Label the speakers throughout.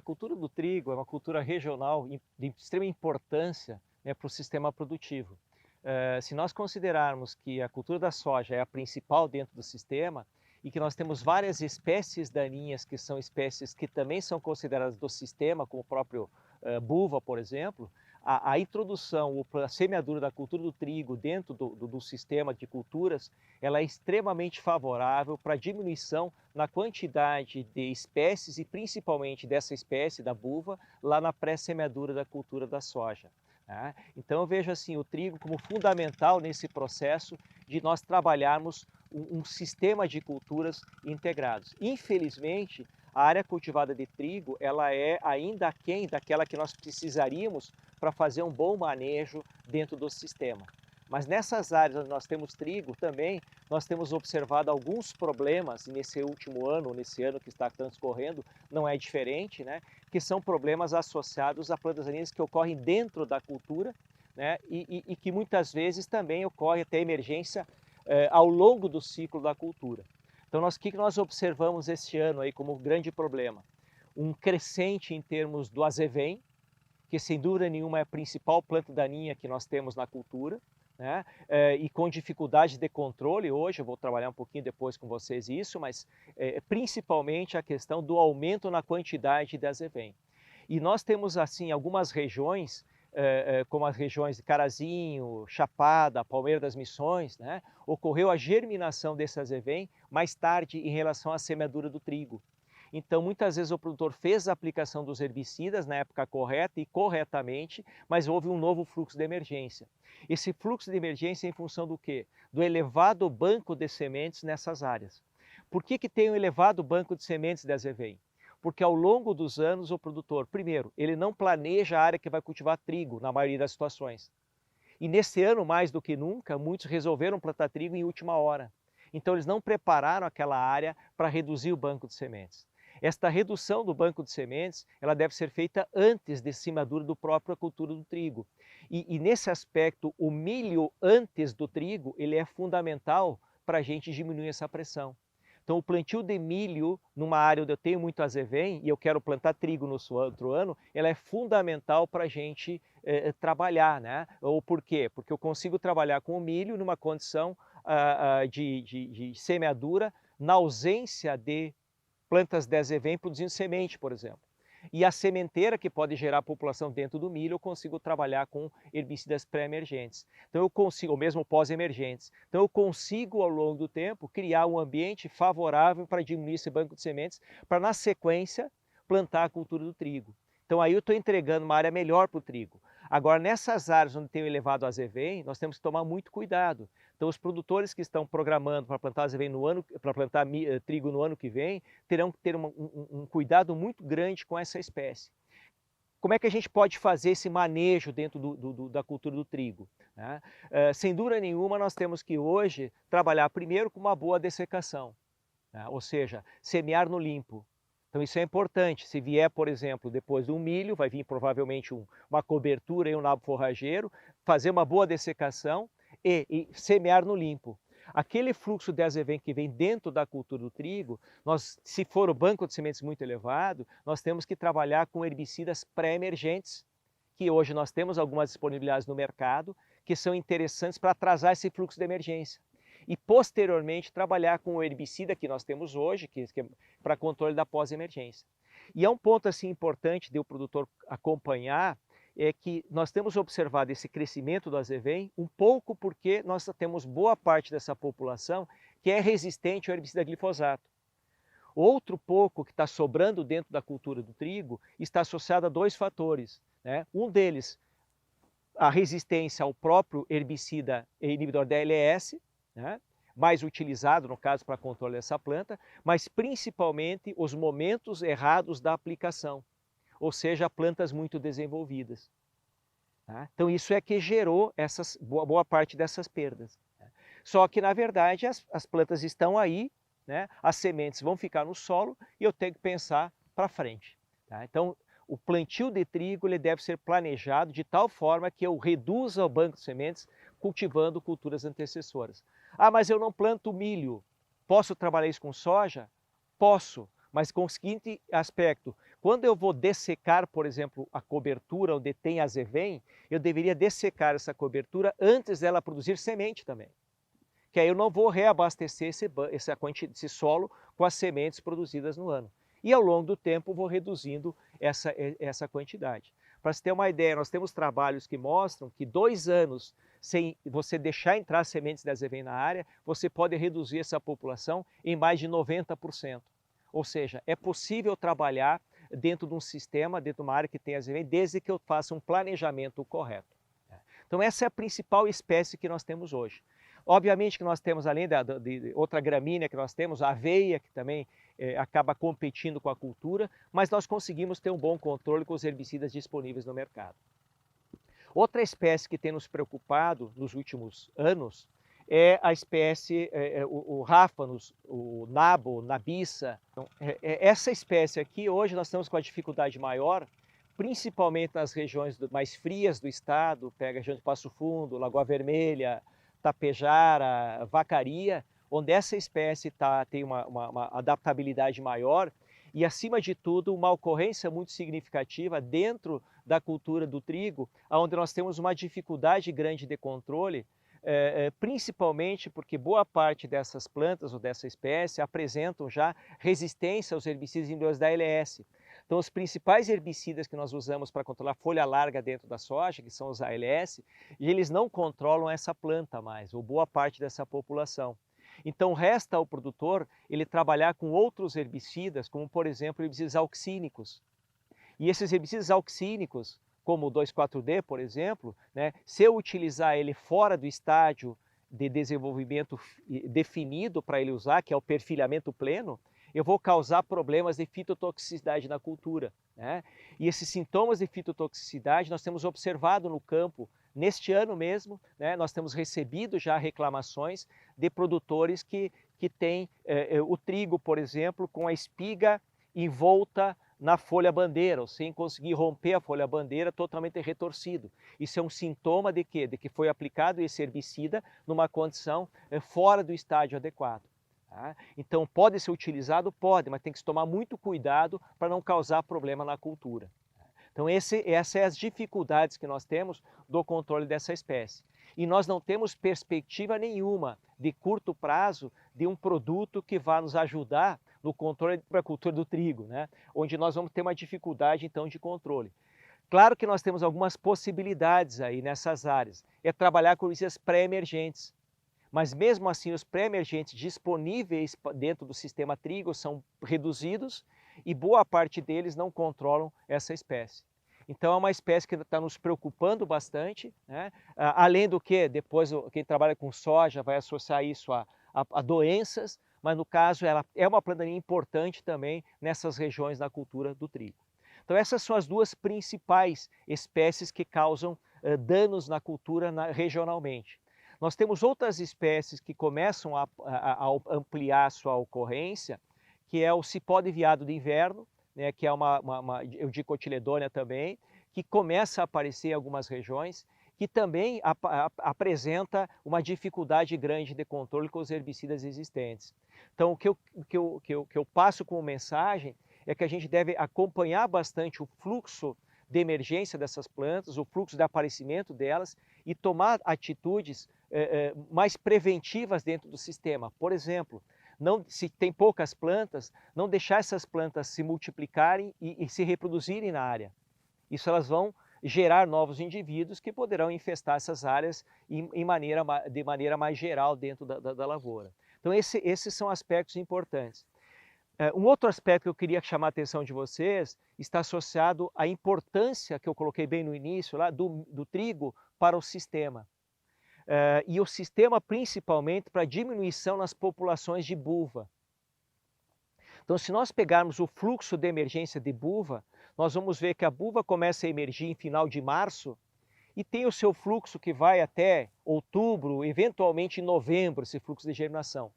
Speaker 1: cultura do trigo é uma cultura regional de extrema importância, né, para o sistema produtivo. Se nós considerarmos que a cultura da soja é a principal dentro do sistema e que nós temos várias espécies daninhas que são espécies que também são consideradas do sistema, como o próprio buva, por exemplo, a introdução, a semeadura da cultura do trigo dentro do sistema de culturas, ela é extremamente favorável para a diminuição na quantidade de espécies e principalmente dessa espécie, da buva, lá na pré-semeadura da cultura da soja. Então eu vejo assim o trigo como fundamental nesse processo de nós trabalharmos um sistema de culturas integrados. Infelizmente, a área cultivada de trigo, ela é ainda aquém daquela que nós precisaríamos para fazer um bom manejo dentro do sistema. Mas nessas áreas onde nós temos trigo também, nós temos observado alguns problemas, e nesse último ano, nesse ano que está transcorrendo, não é diferente, né? Que são problemas associados a plantas daninhas que ocorrem dentro da cultura, né? E que muitas vezes também ocorre até emergência ao longo do ciclo da cultura. Então, o que nós observamos este ano aí como grande problema? Um crescente em termos do azevém, que sem dúvida nenhuma é a principal planta daninha que nós temos na cultura, né? E com dificuldade de controle hoje, eu vou trabalhar um pouquinho depois com vocês isso, mas principalmente a questão do aumento na quantidade de azevém. E nós temos assim algumas regiões, como as regiões de Carazinho, Chapada, Palmeira das Missões, né? Ocorreu a germinação desse azevém mais tarde em relação à semeadura do trigo. Então, muitas vezes o produtor fez a aplicação dos herbicidas na época correta e corretamente, mas houve um novo fluxo de emergência. Esse fluxo de emergência é em função do quê? Do elevado banco de sementes nessas áreas. Por que tem um elevado banco de sementes de azevém? Porque ao longo dos anos o produtor, primeiro, ele não planeja a área que vai cultivar trigo, na maioria das situações. E nesse ano, mais do que nunca, muitos resolveram plantar trigo em última hora. Então eles não prepararam aquela área para reduzir o banco de sementes. Esta redução do banco de sementes, ela deve ser feita antes de semeadura do próprio cultura do trigo. E nesse aspecto, o milho antes do trigo, ele é fundamental para a gente diminuir essa pressão. Então o plantio de milho numa área onde eu tenho muito azevém e eu quero plantar trigo no outro ano, ela é fundamental para a gente trabalhar, né? Ou por quê? Porque eu consigo trabalhar com o milho numa condição de semeadura na ausência de plantas de azevém produzindo semente, por exemplo. E a sementeira que pode gerar população dentro do milho, eu consigo trabalhar com herbicidas pré-emergentes. Então eu consigo, ou mesmo pós-emergentes. Então eu consigo, ao longo do tempo, criar um ambiente favorável para diminuir esse banco de sementes, para na sequência plantar a cultura do trigo. Então aí eu estou entregando uma área melhor para o trigo. Agora, nessas áreas onde tem o elevado azevém, nós temos que tomar muito cuidado. Então, os produtores que estão programando para plantar azevém no ano, para plantar trigo no ano que vem, terão que ter um cuidado muito grande com essa espécie. Como é que a gente pode fazer esse manejo dentro da cultura do trigo, né? Sem dúvida nenhuma, nós temos que hoje trabalhar primeiro com uma boa dessecação, né? Ou seja, semear no limpo. Então isso é importante. Se vier, por exemplo, depois do milho, vai vir provavelmente uma cobertura e um nabo forrageiro, fazer uma boa dessecação e semear no limpo. Aquele fluxo de azevém que vem dentro da cultura do trigo, se for o banco de sementes muito elevado, nós temos que trabalhar com herbicidas pré-emergentes, que hoje nós temos algumas disponibilidades no mercado, que são interessantes para atrasar esse fluxo de emergência. E posteriormente trabalhar com o herbicida que nós temos hoje, que é para controle da pós-emergência. E é um ponto assim importante de o produtor acompanhar, é que nós temos observado esse crescimento do azevém um pouco porque nós temos boa parte dessa população que é resistente ao herbicida glifosato. Outro pouco que está sobrando dentro da cultura do trigo está associado a dois fatores, né? Um deles, a resistência ao próprio herbicida inibidor da LS, né? Mais utilizado, no caso, para controle dessa planta, mas principalmente os momentos errados da aplicação, ou seja, plantas muito desenvolvidas. Tá? Então isso é que gerou boa parte dessas perdas. Né? Só que, na verdade, as plantas estão aí, né? As sementes vão ficar no solo e eu tenho que pensar para frente. Tá? Então, o plantio de trigo ele deve ser planejado de tal forma que eu reduza o banco de sementes cultivando culturas antecessoras. Ah, mas eu não planto milho. Posso trabalhar isso com soja? Posso, mas com o seguinte aspecto: Quando eu vou dessecar, por exemplo, a cobertura onde tem azevém, eu deveria dessecar essa cobertura antes dela produzir semente também. Que aí eu não vou reabastecer esse solo com as sementes produzidas no ano. E ao longo do tempo vou reduzindo essa quantidade. Para você ter uma ideia, nós temos trabalhos que mostram que 2 anos sem você deixar entrar sementes de azevém na área, você pode reduzir essa população em mais de 90%. Ou seja, é possível trabalhar dentro de um sistema, dentro de uma área que tem azevém, desde que eu faça um planejamento correto. Então essa é a principal espécie que nós temos hoje. Obviamente que nós temos, além de outra gramínea que nós temos, a aveia, que também acaba competindo com a cultura, mas nós conseguimos ter um bom controle com os herbicidas disponíveis no mercado. Outra espécie que tem nos preocupado nos últimos anos é a espécie, o ráfanos, o nabo, nabiça. Então, essa espécie aqui, hoje nós estamos com a dificuldade maior, principalmente nas regiões mais frias do estado, pega a região de Passo Fundo, Lagoa Vermelha, Tapejara, Vacaria, onde essa espécie tem uma adaptabilidade maior e, acima de tudo, uma ocorrência muito significativa dentro da cultura do trigo, onde nós temos uma dificuldade grande de controle, principalmente porque boa parte dessas plantas ou dessa espécie apresentam já resistência aos herbicidas inibidores da ALS. Então, os principais herbicidas que nós usamos para controlar folha larga dentro da soja, que são os ALS, e eles não controlam essa planta mais, ou boa parte dessa população. Então, resta ao produtor ele trabalhar com outros herbicidas, como, por exemplo, herbicidas auxínicos. E esses herbicidas auxínicos, como o 2,4-D, por exemplo, né, se eu utilizar ele fora do estágio de desenvolvimento definido para ele usar, que é o perfilhamento pleno, eu vou causar problemas de fitotoxicidade na cultura, né? E esses sintomas de fitotoxicidade nós temos observado no campo. Neste ano mesmo, né, nós temos recebido já reclamações de produtores que têm o trigo, por exemplo, com a espiga envolta na folha-bandeira, ou sem conseguir romper a folha-bandeira, totalmente retorcido. Isso é um sintoma de quê? De que foi aplicado esse herbicida numa condição fora do estágio adequado. Tá? Então, pode ser utilizado? Pode, mas tem que se tomar muito cuidado para não causar problema na cultura. Então, essas são as dificuldades que nós temos do controle dessa espécie. E nós não temos perspectiva nenhuma de curto prazo de um produto que vá nos ajudar no controle da cultura do trigo, né? Onde nós vamos ter uma dificuldade, então, de controle. Claro que nós temos algumas possibilidades aí nessas áreas. É trabalhar com herbicidas pré-emergentes. Mas mesmo assim, os pré-emergentes disponíveis dentro do sistema trigo são reduzidos e boa parte deles não controlam essa espécie. Então é uma espécie que está nos preocupando bastante, né? Além do que, depois quem trabalha com soja vai associar isso a doenças, mas no caso ela é uma planta importante também nessas regiões da cultura do trigo. Então essas são as duas principais espécies que causam danos na cultura regionalmente. Nós temos outras espécies que começam a ampliar a sua ocorrência, que é o cipó de veado de inverno, né, que é uma Eudicotiledônia também, que começa a aparecer em algumas regiões, que também apresenta uma dificuldade grande de controle com os herbicidas existentes. Então, o que eu passo como mensagem é que a gente deve acompanhar bastante o fluxo de emergência dessas plantas, o fluxo de aparecimento delas e tomar atitudes mais preventivas dentro do sistema. Por exemplo, se tem poucas plantas, não deixar essas plantas se multiplicarem e se reproduzirem na área. Isso elas vão gerar novos indivíduos que poderão infestar essas áreas de maneira mais geral dentro da lavoura. Então esses são aspectos importantes. Um outro aspecto que eu queria chamar a atenção de vocês está associado à importância que eu coloquei bem no início lá do trigo para o sistema. E o sistema principalmente para diminuição nas populações de buva. Então, se nós pegarmos o fluxo de emergência de buva, nós vamos ver que a buva começa a emergir em final de março e tem o seu fluxo que vai até outubro, eventualmente em novembro, esse fluxo de germinação.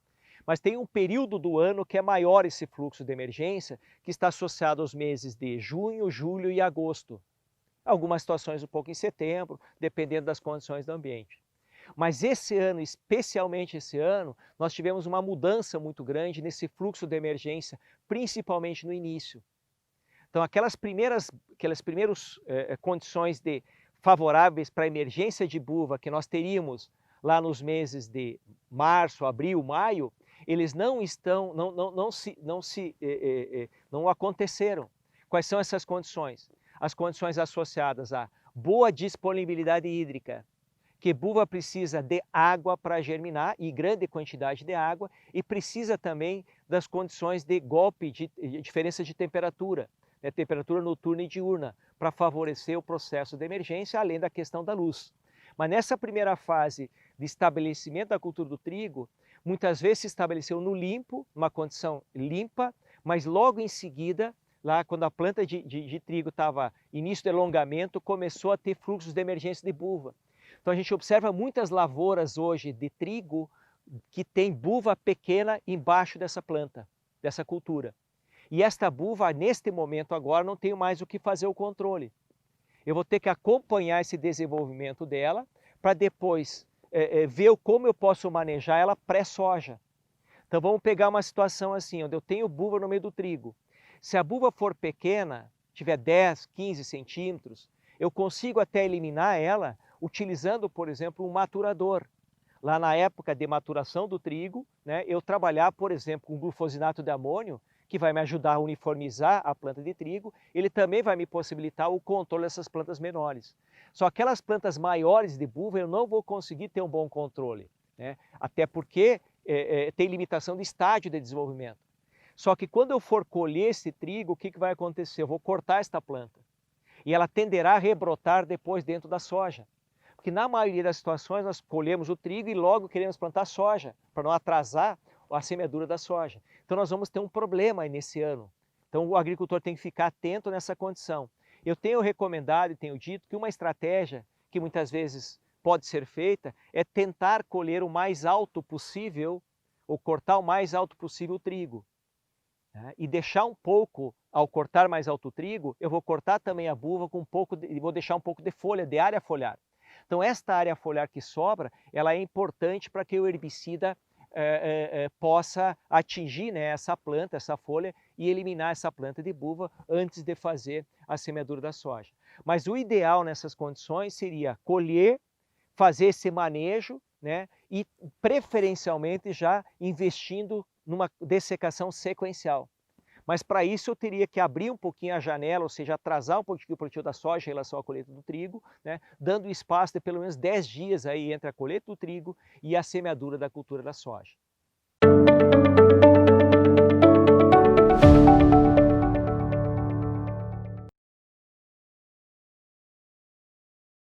Speaker 1: Mas tem um período do ano que é maior esse fluxo de emergência, que está associado aos meses de junho, julho e agosto. Algumas situações um pouco em setembro, dependendo das condições do ambiente. Mas esse ano, especialmente esse ano, nós tivemos uma mudança muito grande nesse fluxo de emergência, principalmente no início. Então aquelas primeiras condições favoráveis para a emergência de buva que nós teríamos lá nos meses de março, abril, maio, eles não aconteceram. Quais são essas condições? As condições associadas à boa disponibilidade hídrica, que buva precisa de água para germinar, e grande quantidade de água, e precisa também das condições de golpe, de diferença de temperatura, né, temperatura noturna e diurna, para favorecer o processo de emergência, além da questão da luz. Mas nessa primeira fase de estabelecimento da cultura do trigo, muitas vezes se estabeleceu no limpo, uma condição limpa, mas logo em seguida, lá quando a planta de trigo estava início de alongamento, começou a ter fluxos de emergência de buva. Então a gente observa muitas lavouras hoje de trigo que tem buva pequena embaixo dessa planta, dessa cultura. E esta buva, neste momento agora, não tenho mais o que fazer o controle. Eu vou ter que acompanhar esse desenvolvimento dela para depois ver como eu posso manejar ela pré-soja. Então vamos pegar uma situação assim, onde eu tenho buva no meio do trigo. Se a buva for pequena, tiver 10, 15 centímetros, eu consigo até eliminar ela utilizando, por exemplo, um maturador. Lá na época de maturação do trigo, né, eu trabalhar, por exemplo, com glufosinato de amônio, que vai me ajudar a uniformizar a planta de trigo, ele também vai me possibilitar o controle dessas plantas menores. Só aquelas plantas maiores de buva eu não vou conseguir ter um bom controle, né? Até porque tem limitação de estágio de desenvolvimento. Só que quando eu for colher esse trigo, o que vai acontecer? Eu vou cortar esta planta e ela tenderá a rebrotar depois dentro da soja. Porque na maioria das situações nós colhemos o trigo e logo queremos plantar soja, para não atrasar a semeadura da soja. Então nós vamos ter um problema aí nesse ano. Então o agricultor tem que ficar atento nessa condição. Eu tenho recomendado e tenho dito que uma estratégia que muitas vezes pode ser feita é tentar colher o mais alto possível, ou cortar o mais alto possível o trigo. Né? E deixar um pouco, ao cortar mais alto o trigo, eu vou cortar também a buva com vou deixar um pouco de folha, de área foliar. Então esta área foliar que sobra, ela é importante para que o herbicida possa atingir, né, essa planta, essa folha, e eliminar essa planta de buva antes de fazer a semeadura da soja. Mas o ideal nessas condições seria colher, fazer esse manejo, né, e preferencialmente já investindo numa dessecação sequencial. Mas para isso eu teria que abrir um pouquinho a janela, ou seja, atrasar um pouquinho o plantio da soja em relação à colheita do trigo, né, dando espaço de pelo menos 10 dias aí entre a colheita do trigo e a semeadura da cultura da soja.